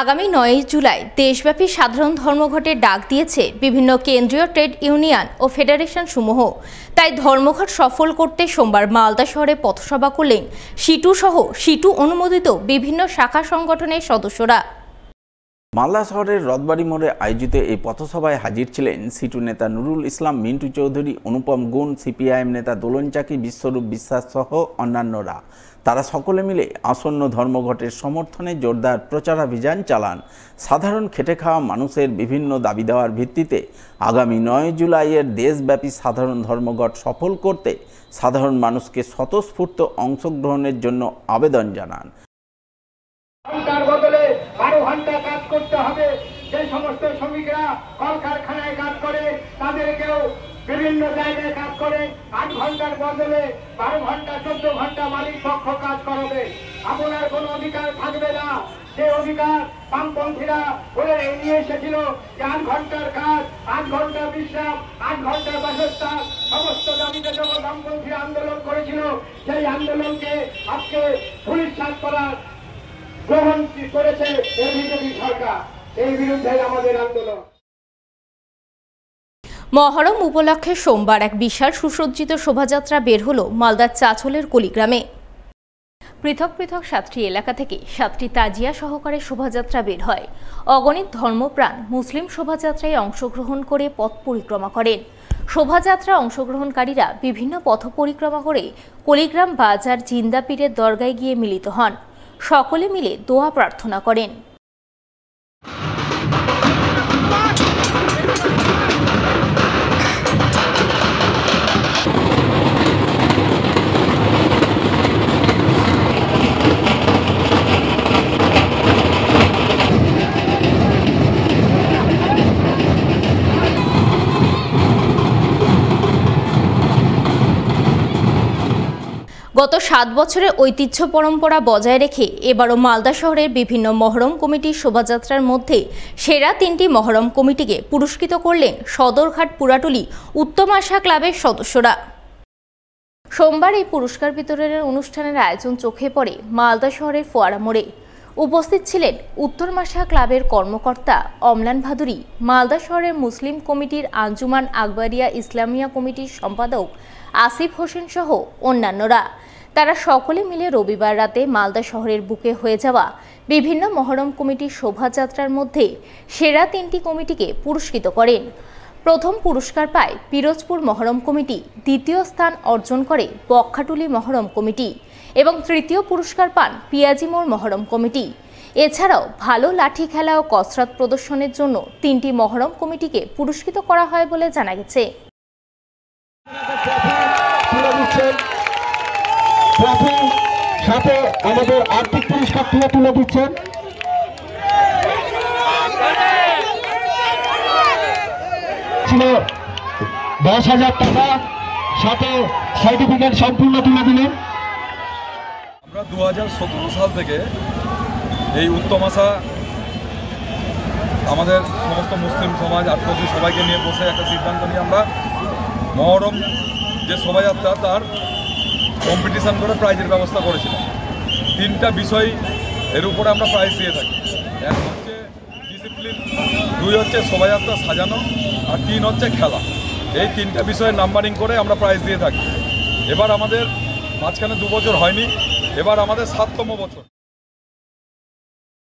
আগামী ৯ জুলাই দেশব্যাপী সাধারণ ধর্মঘটের ডাক দিয়েছে বিভিন্ন কেন্দ্রীয় ট্রেড ইউনিয়ন ও ফেডারেশন সমূহ। তাই ধর্মঘট সফল করতে সোমবার মালদা শহরে পথসভা করলেন সিটু সহ সিটু অনুমোদিত বিভিন্ন শাখা সংগঠনের সদস্যরা। মালদা শহরের রথবাড়ি মোড়ে আয়োজিত এই পথসভায় হাজির ছিলেন সিটু নেতা নুরুল ইসলাম, মিন্টু চৌধুরী, অনুপম গুণ, সিপিআইএম নেতা দোলন চাকি, বিশ্বরূপ বিশ্বাস সহ অন্যান্যরা। তারা সকলে মিলে আসন্ন ধর্মঘটের সমর্থনে জোরদার প্রচারাভিযান চালান। সাধারণ খেটে খাওয়া মানুষের বিভিন্ন দাবি দেওয়ার ভিত্তিতে আগামী ৯ জুলাইয়ের দেশব্যাপী সাধারণ ধর্মঘট সফল করতে সাধারণ মানুষকে স্বতঃস্ফূর্ত অংশগ্রহণের জন্য আবেদন জানান। ঘন্টার বদলে 12 ঘন্টা কাজ করতে হবে। যে সমস্ত শ্রমিকরা কলকারখানায় কাজ করে তাদেরকেও বিভিন্ন জায়গায় কাজ করে 8 ঘন্টার বদলে 12 ঘন্টা 14 ঘন্টা মালিক পক্ষ কাজ করাবে। আপনার কোনো অধিকার থাকবে না। যে অধিকার বামপন্থীরা বলে নিয়ে এসেছিল যে 8 ঘন্টার কাজ, 8 ঘন্টা বিশ্রাম, 8 ঘন্টার বাসস্থান, সমস্ত দাবিতে যখন বামপন্থীরা আন্দোলন করেছিল সেই আন্দোলনকে আজকে পুলিশ করার গ্রহণ করেছে বিজেপি সরকার। এই বিরুদ্ধে আমাদের আন্দোলন। মহরম উপলক্ষে সোমবার এক বিশাল সুসজ্জিত শোভাযাত্রা বের হলো মালদার চাঁচলের কলিগ্রামে। পৃথক পৃথক 7টি এলাকা থেকে 7টি তাজিয়া সহকারে শোভাযাত্রা বের হয়। অগণিত ধর্মপ্রাণ মুসলিম শোভাযাত্রায় অংশগ্রহণ করে পথ পরিক্রমা করেন। শোভাযাত্রা অংশগ্রহণকারীরা বিভিন্ন পথ পরিক্রমা করে কলিগ্রাম বাজার জিন্দাপীরের দরগায় গিয়ে মিলিত হন। সকলে মিলে দোয়া প্রার্থনা করেন। গত 7 বছরের ঐতিহ্য পরম্পরা বজায় রেখে এবারও মালদা শহরের বিভিন্ন মহরম কমিটির শোভাযাত্রার মধ্যে সেরা 3টি মহরম কমিটিকে পুরস্কৃত করলেন সদরঘাট পুরাটুলি উত্তম আশা ক্লাবের সদস্যরা। সোমবার এই পুরস্কার বিতরণের অনুষ্ঠানের আয়োজন চোখে পড়ে মালদা শহরের ফোয়ারা মোড়ে। উপস্থিত ছিলেন উত্তম আশা ক্লাবের কর্মকর্তা অমলান ভাদুরী, মালদা শহরের মুসলিম কমিটির আঞ্জুমান আকবরিয়া ইসলামিয়া কমিটির সম্পাদক আসিফ হোসেন সহ অন্যান্যরা। তারা সকলে মিলে রবিবার রাতে মালদা শহরের বুকে হয়ে যাওয়া বিভিন্ন মহরম কমিটির শোভাযাত্রার মধ্যে সেরা 3টি কমিটিকে পুরস্কৃত করেন। প্রথম পুরস্কার পায় পিরোজপুর মহরম কমিটি, দ্বিতীয় স্থান অর্জন করে বকখাটুলি মহরম কমিটি এবং তৃতীয় পুরস্কার পান পিয়াজিমোড় মহরম কমিটি। এছাড়াও ভালো লাঠি খেলা ও কসরত প্রদর্শনের জন্য 3টি মহরম কমিটিকে পুরস্কৃত করা হয় বলে জানা গেছে। সাথে আমাদের আর্থিক পুরস্কার তুলে দিচ্ছেন ছিল 10,000 টাকা, সাথে সার্টিফিকেট সম্পূর্ণ তুলে দিলেন। আমরা 2017 সাল থেকে এই উত্তম আশা আমাদের সমস্ত মুসলিম সমাজ আত্মীয় সবাইকে নিয়ে বসে একটা সিদ্ধান্ত নিয়ে আমরা মহরম যে শোভাযাত্রা তার কম্পিটিশান করে প্রাইজের ব্যবস্থা করেছিলাম। 3টা বিষয় এর উপরে আমরা প্রাইজ দিয়ে থাকি। 1 হচ্ছে ডিসিপ্লিন, 2 হচ্ছে শোভাযাত্রা সাজানো, আর 3 হচ্ছে খেলা। এই 3টা বিষয়ে নাম্বারিং করে আমরা প্রাইজ দিয়ে থাকি। এবার আমাদের মাঝখানে 2 বছর হয়নি, এবার আমাদের 7তম বছর।